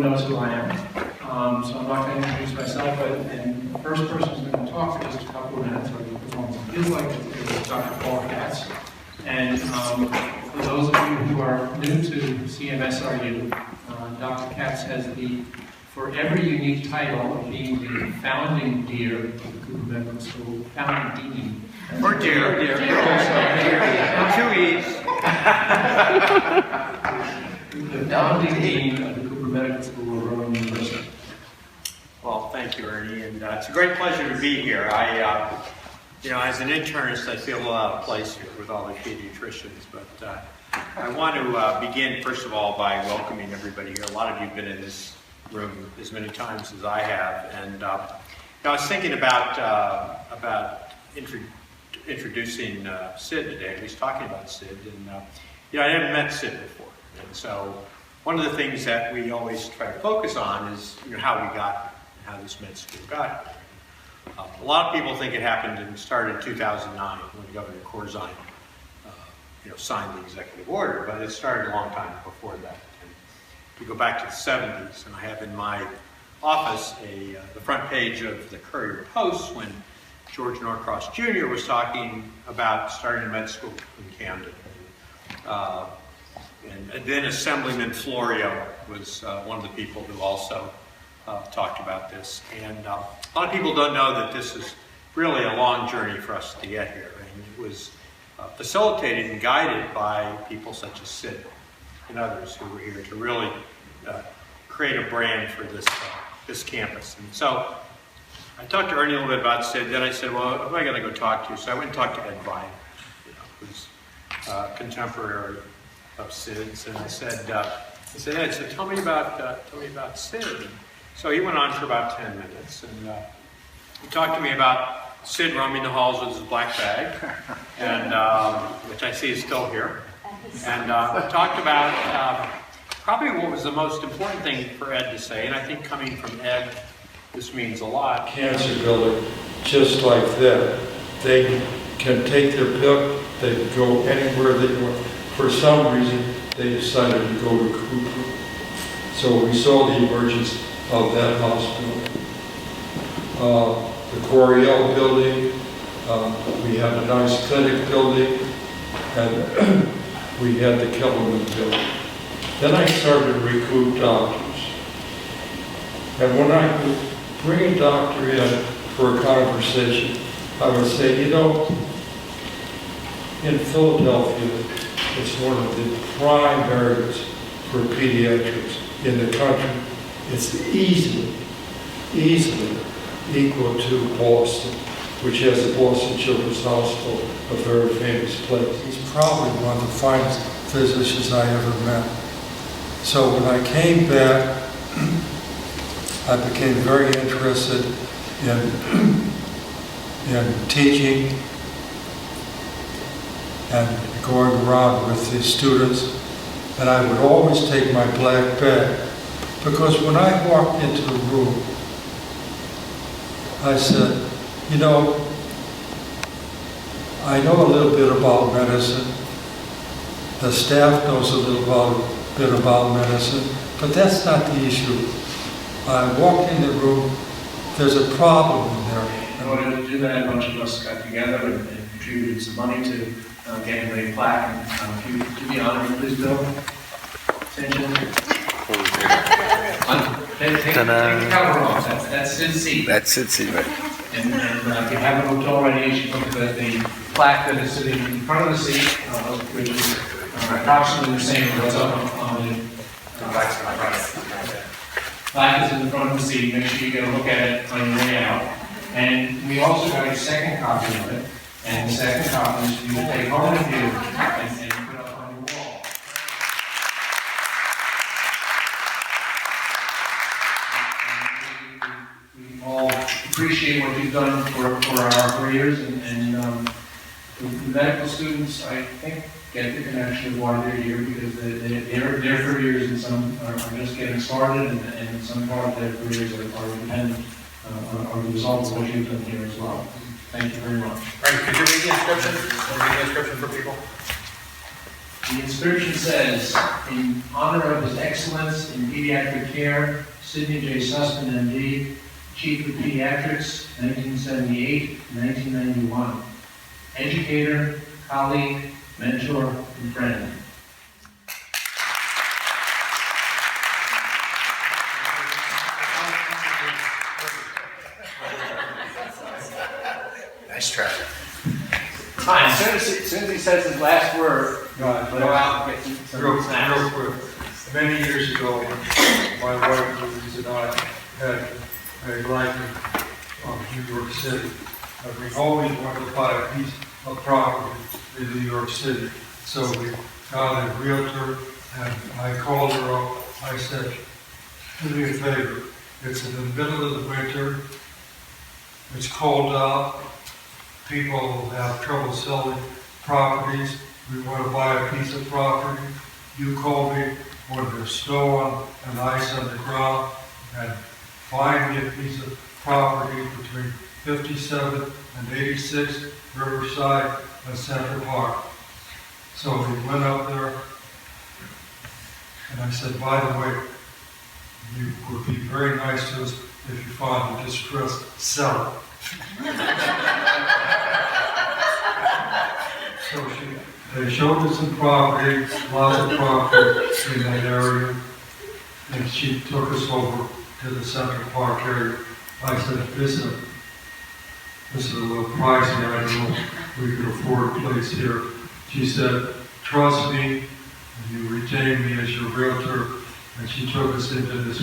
knows who I am. So I'm not going to introduce myself, but the first person who's going to talk for just a couple of minutes, or as long as it feels like it, is Dr. Paul Katz. And for those of you who are new to CMSRU, Dr. Katz has the forever unique title of being the founding dear of the Cooper Medical School, founding dean. Or dear. Two E's. The founding dean of the Cooper Medical School of Rowan University. Well, thank you, Ernie, and it's a great pleasure to be here. As an internist, I feel out of place here with all the pediatricians, but I want to begin, first of all, by welcoming everybody here. A lot of you have been in this room as many times as I have, and I was thinking about introducing Sid today, at least talking about Sid, and I never met Sid before, and so one of the things that we always try to focus on is how we got here, how this med school got here. A lot of people think it happened and started in 2009 when Governor Corzine signed the executive order, but it started a long time before that. And we go back to the 70s, and I have in my office the front page of the Courier Post when George Norcross Jr. was talking about starting a med school in Camden. And then Assemblyman Florio was one of the people who also talked about this. And a lot of people don't know that this is really a long journey for us to get here. And it was facilitated and guided by people such as Sid and others who were here to really create a brand for this campus. And so I talked to Ernie a little bit about Sid. Then I said, well, who am I going to go talk to? So I went and talked to Ed Vine, who's contemporary of Sid's. And I said, Ed, so tell me about Sid. And so he went on for about 10 minutes, and he talked to me about Sid roaming the halls with his black bag, and which I see is still here. And talked about probably what was the most important thing for Ed to say, and I think coming from Ed, this means a lot. Cancer building, just like that. They can take their pick, they can go anywhere they want. For some reason, they decided to go to Cooper. So we saw the emergence of that hospital. The Coryell building, we had a nice clinic building, and we had the Kellerman building. Then I started to recruit doctors. And when I would bring a doctor in for a conversation, I would say, in Philadelphia, it's one of the prime areas for pediatrics in the country. It's easily equal to Boston, which has the Boston Children's Hospital, a very famous place. He's probably one of the finest physicians I ever met. So when I came back, I became very interested in teaching and going around with the students, and I would always take my black bag, because when I walked into the room, I said, I know a little bit about medicine, the staff knows a little bit about medicine, but that's not the issue. I walked in the room, there's a problem in there. In order to do that, a bunch of us got together and contributed some money to get him a plaque. And if you do the honor, please, Bill. Attention. Take the cover off. That's Sid's seat. That's Sid's seat, right? And if you haven't looked already, you should look at the plaque that is sitting in front of the seat, which is approximately the same as what's up on the plaque is in the front of the seat. Make sure you get a look at it on your way out. And we also got a second copy of it. And the second copy is you will take home with you and put up on your wall. We all appreciate what you've done for our careers, and the medical students, I think, get the connection of why they're here, because their careers and some are just getting started, and some part of their careers are dependent on the results of what you've done here as well. Thank you very much. All right, could you read the inscription? Can you read the inscription for people? The inscription says, in honor of His Excellence in Pediatric Care, Sidney J. Sussman, MD, Chief of Pediatrics, 1978-1991. Educator, colleague, mentor, and friend. Nice try. Fine, as soon as he says his last word, go out and get some Real snacks. quick. Many years ago, my wife Louise and I had a liking of New York City. And we always wanted to buy a piece of property in New York City. So we got a realtor and I called her up. I said, do me a favor. It's in the middle of the winter. It's cold out. People have trouble selling properties. We want to buy a piece of property. You call me when there's snow and ice on the ground and find me a piece of property between 57 and 86 Riverside and Central Park. So we went up there and I said, by the way, you would be very nice to us if you found a distressed seller. So they showed us some property, lots of property in that area, and she took us over to the Central Park area. I said, this is a little pricey, I don't know if we could afford a place here. She said, trust me, and you retain me as your realtor, and she took us into this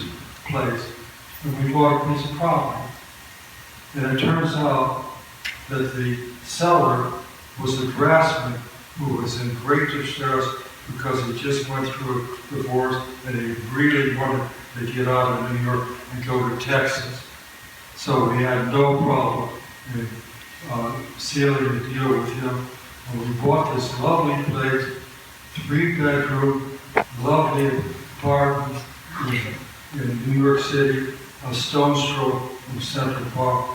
place. And we bought a piece of property. And it turns out that the seller was a draftsman who was in great distress because he just went through a divorce and he really wanted to get out of New York and go to Texas. So we had no problem in sealing the deal with him. And we bought this lovely place, 3-bedroom, lovely apartment in New York City, a stone's throw from Central Park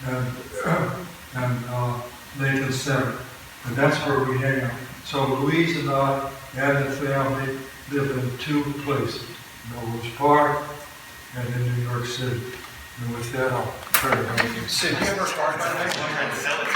and Lincoln Center. And that's where we hang out. So Louise and I and the family live in 2 places, Melrose Park and in New York City. And with that, I'll turn it over to Sid, you ever start by the way? Sell it.